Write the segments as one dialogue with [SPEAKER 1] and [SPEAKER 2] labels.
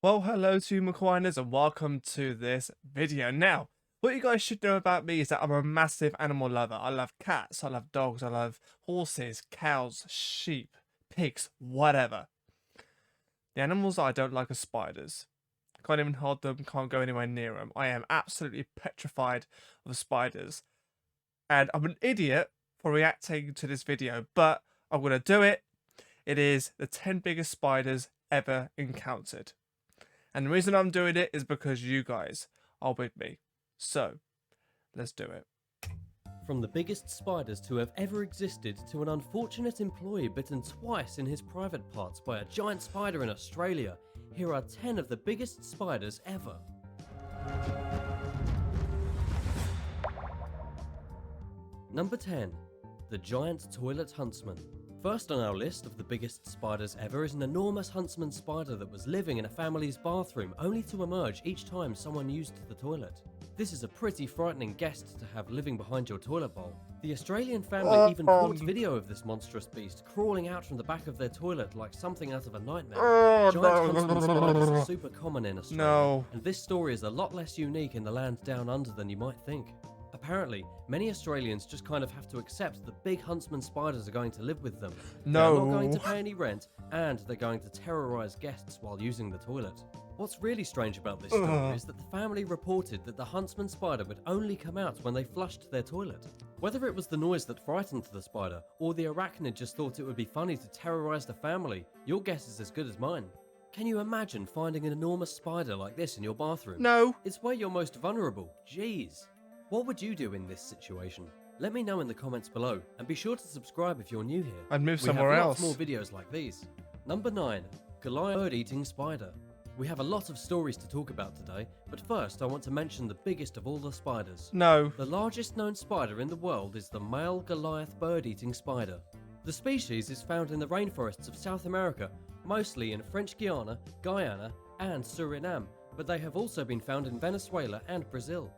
[SPEAKER 1] Well, hello to you, McQuiners, and welcome to this video. Now, what you guys should know about me is that I'm a massive animal lover. I love cats, I love dogs, I love horses, cows, sheep, pigs, whatever. The animals that I don't like are spiders. Can't even hold them, can't go anywhere near them. I am absolutely petrified of spiders. And I'm an idiot for reacting to this video, but I'm going to do it. It is the 10 biggest spiders ever encountered. And the reason I'm doing it is because you guys are with me. So, let's do it.
[SPEAKER 2] From the biggest spiders to have ever existed to an unfortunate employee bitten twice in his private parts by a giant spider in Australia, here are 10 of the biggest spiders ever. Number 10. The giant toilet huntsman. First on our list of the biggest spiders ever is an enormous huntsman spider that was living in a family's bathroom only to emerge each time someone used the toilet. This is a pretty frightening guest to have living behind your toilet bowl. The Australian family even caught video of this monstrous beast crawling out from the back of their toilet like something out of a nightmare. Giant huntsman spiders are super common in Australia, and this story is a lot less unique in the land down under than you might think. Apparently, many Australians just kind of have to accept that big huntsman spiders are going to live with them.
[SPEAKER 1] No.
[SPEAKER 2] They're not going to pay any rent, and they're going to terrorise guests while using the toilet. What's really strange about this story is that the family reported that the huntsman spider would only come out when they flushed their toilet. Whether it was the noise that frightened the spider, or the arachnid just thought it would be funny to terrorise the family, your guess is as good as mine. Can you imagine finding an enormous spider like this in your bathroom?
[SPEAKER 1] No.
[SPEAKER 2] It's where you're most vulnerable. Jeez. What would you do in this situation? Let me know in the comments below, and be sure to subscribe if you're new here.
[SPEAKER 1] I'd move somewhere
[SPEAKER 2] We have
[SPEAKER 1] else.
[SPEAKER 2] lots more videos like these. Number 9. Goliath bird-eating spider. We have a lot of stories to talk about today, but first I want to mention the biggest of all the spiders.
[SPEAKER 1] No.
[SPEAKER 2] The largest known spider in the world is the male Goliath bird-eating spider. The species is found in the rainforests of South America, mostly in French Guiana, Guyana, and Suriname, but they have also been found in Venezuela and Brazil.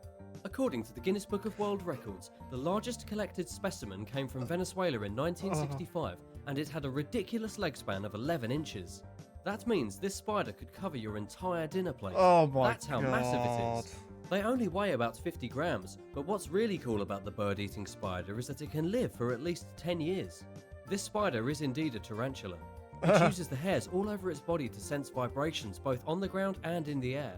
[SPEAKER 2] According to the Guinness Book of World Records, the largest collected specimen came from Venezuela in 1965, and it had a ridiculous leg span of 11 inches. That means this spider could cover your entire dinner plate.
[SPEAKER 1] Oh my
[SPEAKER 2] That's how massive it is. They only weigh about 50 grams, but what's really cool about the bird-eating spider is that it can live for at least 10 years. This spider is indeed a tarantula. It uses the hairs all over its body to sense vibrations both on the ground and in the air.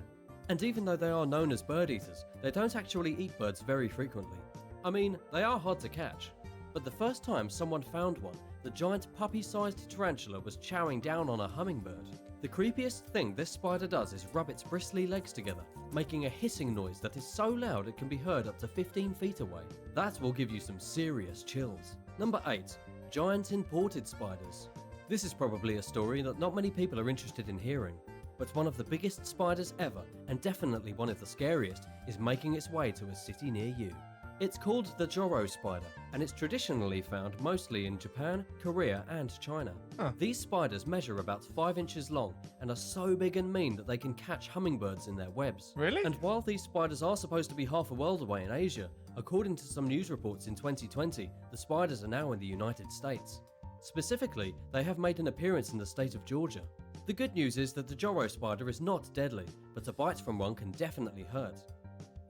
[SPEAKER 2] And even though they are known as bird eaters, they don't actually eat birds very frequently. I mean, they are hard to catch. But the first time someone found one, the giant puppy-sized tarantula was chowing down on a hummingbird. The creepiest thing this spider does is rub its bristly legs together, making a hissing noise that is so loud it can be heard up to 15 feet away. That will give you some serious chills. Number 8. Giant imported spiders. This is probably a story that not many people are interested in hearing. But one of the biggest spiders ever, and definitely one of the scariest, is making its way to a city near you. It's called the Joro spider, and it's traditionally found mostly in Japan, Korea, and China. These spiders measure about 5 inches long and are so big and mean that they can catch hummingbirds in their webs.
[SPEAKER 1] Really?
[SPEAKER 2] And while these spiders are supposed to be half a world away in Asia, according to some news reports in 2020, the spiders are now in the United States. Specifically, they have made an appearance in the state of Georgia. The good news is that the Joro spider is not deadly, but a bite from one can definitely hurt.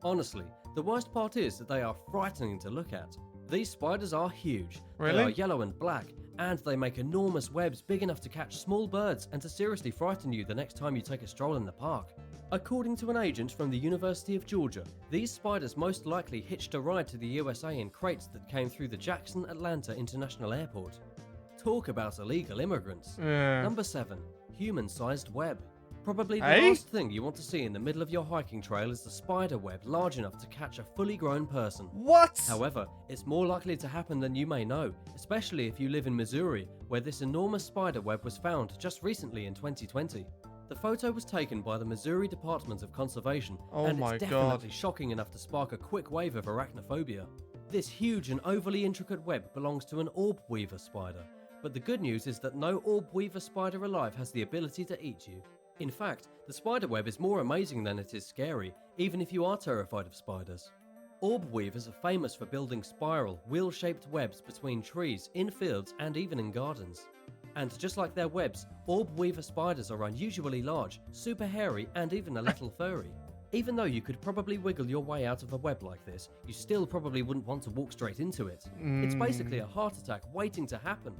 [SPEAKER 2] Honestly, the worst part is that they are frightening to look at. These spiders are huge.
[SPEAKER 1] Really?
[SPEAKER 2] They are yellow and black, and they make enormous webs big enough to catch small birds and to seriously frighten you the next time you take a stroll in the park. According to an agent from the University of Georgia, these spiders most likely hitched a ride to the USA in crates that came through the Jackson Atlanta International Airport. Talk about illegal immigrants. Number 7. Human-sized web. Probably the last thing you want to see in the middle of your hiking trail is the spider web large enough to catch a fully grown person.
[SPEAKER 1] What?
[SPEAKER 2] However, it's more likely to happen than you may know, especially if you live in Missouri, where this enormous spider web was found just recently in 2020. The photo was taken by the Missouri Department of Conservation, and it's definitely shocking enough to spark a quick wave of arachnophobia. This huge and overly intricate web belongs to an orb weaver spider, but the good news is that no orb weaver spider alive has the ability to eat you. In fact, the spider web is more amazing than it is scary, even if you are terrified of spiders. Orb weavers are famous for building spiral, wheel-shaped webs between trees, in fields, and even in gardens. And just like their webs, orb weaver spiders are unusually large, super hairy, and even a little furry. Even though you could probably wiggle your way out of a web like this, you still probably wouldn't want to walk straight into it. It's basically a heart attack waiting to happen.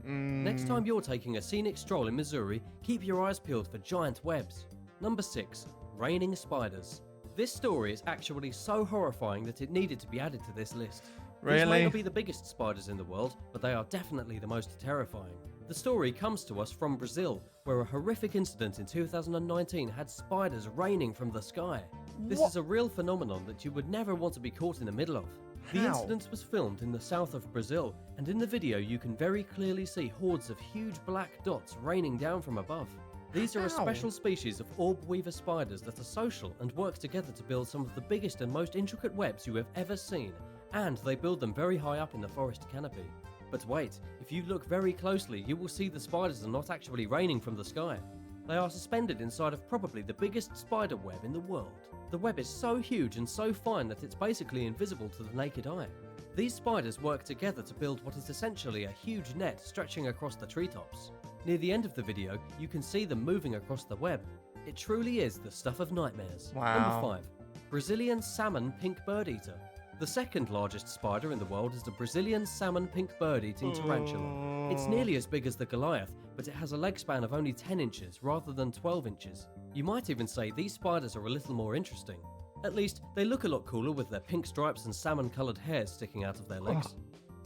[SPEAKER 2] Next time you're taking a scenic stroll in Missouri, keep your eyes peeled for giant webs. Number 6. Raining spiders. This story is actually so horrifying that it needed to be added to this list. These may
[SPEAKER 1] Really?
[SPEAKER 2] not be the biggest spiders in the world, but they are definitely the most terrifying. The story comes to us from Brazil, where a horrific incident in 2019 had spiders raining from the sky. This
[SPEAKER 1] What?
[SPEAKER 2] is a real phenomenon that you would never want to be caught in the middle of. The
[SPEAKER 1] How?
[SPEAKER 2] incident was filmed in the south of Brazil, and in the video you can very clearly see hordes of huge black dots raining down from above. These are a
[SPEAKER 1] How?
[SPEAKER 2] special species of orb weaver spiders that are social and work together to build some of the biggest and most intricate webs you have ever seen, and they build them very high up in the forest canopy. But wait, if you look very closely, you will see the spiders are not actually raining from the sky. They are suspended inside of probably the biggest spider web in the world. The web is so huge and so fine that it's basically invisible to the naked eye. These spiders work together to build what is essentially a huge net stretching across the treetops. Near the end of the video, you can see them moving across the web. It truly is the stuff of nightmares.
[SPEAKER 1] Wow.
[SPEAKER 2] Number 5. Brazilian salmon pink birdeater. The second largest spider in the world is the Brazilian salmon pink bird-eating tarantula. It's nearly as big as the Goliath, but it has a leg span of only 10 inches rather than 12 inches. You might even say these spiders are a little more interesting. At least, they look a lot cooler with their pink stripes and salmon-coloured hairs sticking out of their legs.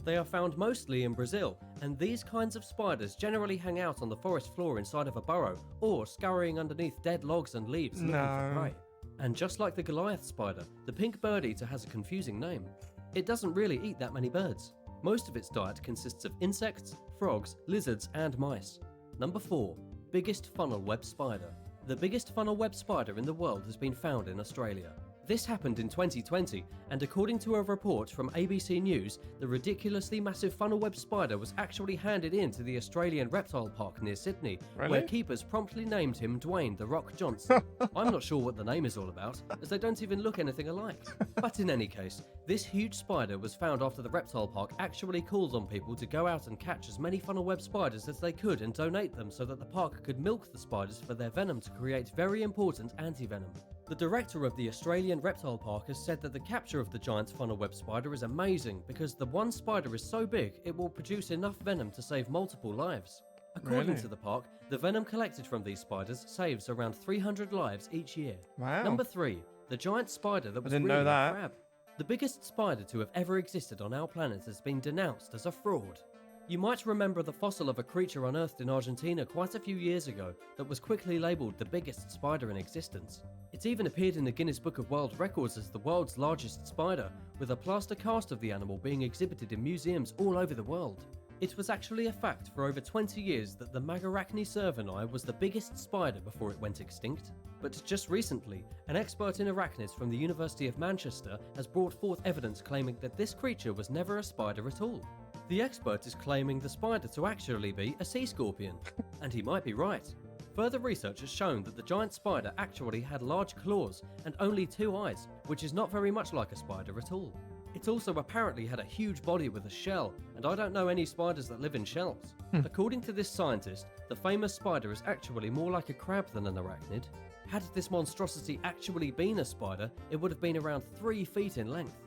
[SPEAKER 2] They are found mostly in Brazil, and these kinds of spiders generally hang out on the forest floor inside of a burrow, or scurrying underneath dead logs and leaves looking for
[SPEAKER 1] No.
[SPEAKER 2] prey. And just like the Goliath spider, the pink bird-eater has a confusing name. It doesn't really eat that many birds. Most of its diet consists of insects, frogs, lizards, and mice. Number 4. Biggest funnel web spider. The biggest funnel web spider in the world has been found in Australia. This happened in 2020, and according to a report from ABC News, the ridiculously massive funnel web spider was actually handed in to the Australian Reptile Park near Sydney,
[SPEAKER 1] Really?
[SPEAKER 2] where keepers promptly named him Dwayne "The Rock" Johnson. I'm not sure what the name is all about, as they don't even look anything alike. But in any case, this huge spider was found after the Reptile Park actually called on people to go out and catch as many funnel web spiders as they could and donate them so that the park could milk the spiders for their venom to create very important anti-venom. The director of the Australian Reptile Park has said that the capture of the giant funnel web spider is amazing because the one spider is so big it will produce enough venom to save multiple lives. According
[SPEAKER 1] Really?
[SPEAKER 2] to the park, the venom collected from these spiders saves around 300 lives each year.
[SPEAKER 1] Wow.
[SPEAKER 2] Number 3. The giant spider that was
[SPEAKER 1] didn't know
[SPEAKER 2] really
[SPEAKER 1] that.
[SPEAKER 2] a crab. The biggest spider to have ever existed on our planet has been denounced as a fraud. You might remember the fossil of a creature unearthed in Argentina quite a few years ago that was quickly labelled the biggest spider in existence. It even appeared in the Guinness Book of World Records as the world's largest spider, with a plaster cast of the animal being exhibited in museums all over the world. It was actually a fact for over 20 years that the Magarachne cervini was the biggest spider before it went extinct. But just recently, an expert in arachnids from the University of Manchester has brought forth evidence claiming that this creature was never a spider at all. The expert is claiming the spider to actually be a sea scorpion, and he might be right. Further research has shown that the giant spider actually had large claws and only 2 eyes, which is not very much like a spider at all. It also apparently had a huge body with a shell, and I don't know any spiders that live in shells. According to this scientist, the famous spider is actually more like a crab than an arachnid. Had this monstrosity actually been a spider, it would have been around 3 feet in length.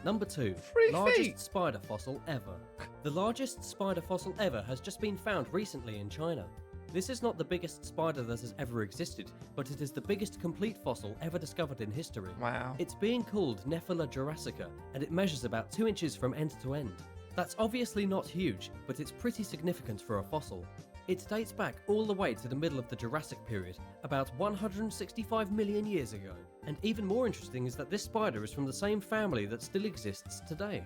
[SPEAKER 2] Number 2.
[SPEAKER 1] 3
[SPEAKER 2] Largest
[SPEAKER 1] feet?
[SPEAKER 2] spider fossil ever. The largest spider fossil ever has just been found recently in China. This is not the biggest spider that has ever existed, but it is the biggest complete fossil ever discovered in history.
[SPEAKER 1] Wow.
[SPEAKER 2] It's being called Nephila jurassica, and it measures about 2 inches from end to end. That's obviously not huge, but it's pretty significant for a fossil. It dates back all the way to the middle of the Jurassic period, about 165 million years ago. And even more interesting is that this spider is from the same family that still exists today.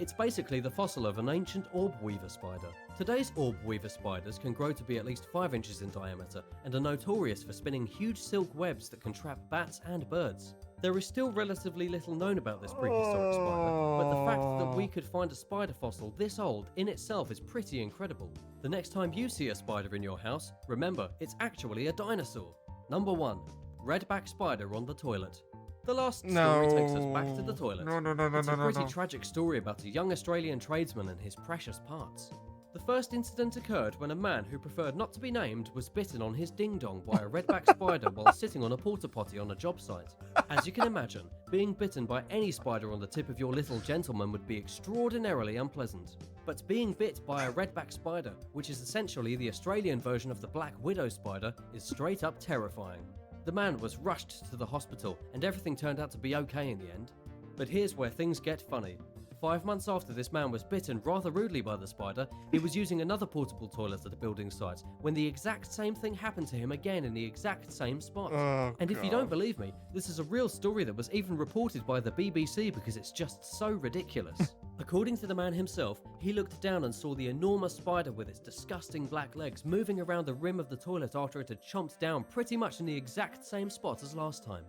[SPEAKER 2] It's basically the fossil of an ancient orb weaver spider. Today's orb weaver spiders can grow to be at least 5 inches in diameter and are notorious for spinning huge silk webs that can trap bats and birds. There is still relatively little known about this prehistoric spider, but the fact that we could find a spider fossil this old in itself is pretty incredible. The next time you see a spider in your house, remember, it's actually a dinosaur. Number 1. Redback spider on the toilet. The last story takes us back to the toilet.
[SPEAKER 1] No.
[SPEAKER 2] It's a pretty tragic story about a young Australian tradesman and his precious parts. The first incident occurred when a man who preferred not to be named was bitten on his ding-dong by a redback spider while sitting on a porta potty on a job site. As you can imagine, being bitten by any spider on the tip of your little gentleman would be extraordinarily unpleasant. But being bit by a redback spider, which is essentially the Australian version of the black widow spider, is straight up terrifying. The man was rushed to the hospital and everything turned out to be okay in the end. But here's where things get funny. 5 months after this man was bitten rather rudely by the spider, he was using another portable toilet at the building site when the exact same thing happened to him again in the exact same spot.
[SPEAKER 1] Oh,
[SPEAKER 2] and if you
[SPEAKER 1] God.
[SPEAKER 2] don't believe me, this is a real story that was even reported by the BBC because it's just so ridiculous. According to the man himself, he looked down and saw the enormous spider with its disgusting black legs moving around the rim of the toilet after it had chomped down pretty much in the exact same spot as last time.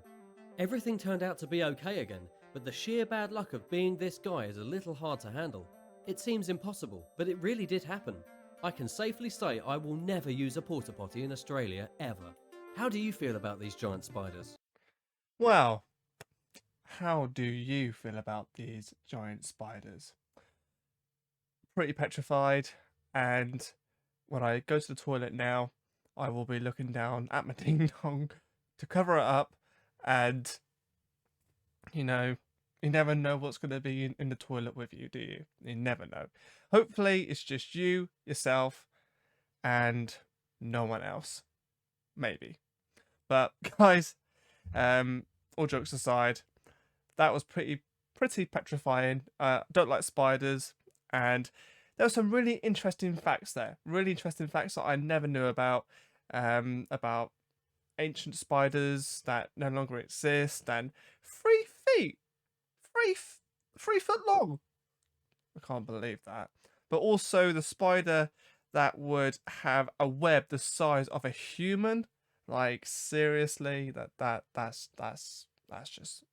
[SPEAKER 2] Everything turned out to be okay again, but the sheer bad luck of being this guy is a little hard to handle. It seems impossible, but it really did happen. I can safely say I will never use a porta potty in Australia ever. How do you feel about these giant spiders?
[SPEAKER 1] Well, how do you feel about these giant spiders? Pretty petrified, and when I go to the toilet now, I will be looking down at my ding dong to cover it up, and you know, you never know what's going to be in the toilet with you, do you? You never know. Hopefully, it's just you, yourself, and no one else. Maybe. But guys, all jokes aside, that was pretty petrifying. Don't like spiders, and there were some really interesting facts there. Really interesting facts that I never knew about ancient spiders that no longer exist, and 3 feet, 3 foot long. I can't believe that. But also the spider that would have a web the size of a human. Like seriously, that's just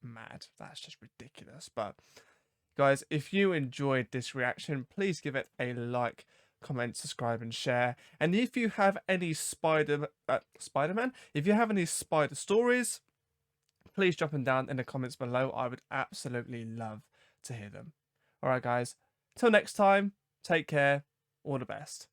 [SPEAKER 1] mad. That's just ridiculous. But guys, if you enjoyed this reaction, please give it a like, comment, subscribe, and share. And if you have any Spider-Man, if you have any spider stories, please drop them down in the comments below. I would absolutely love to hear them. All right, guys. Till next time, take care. All the best.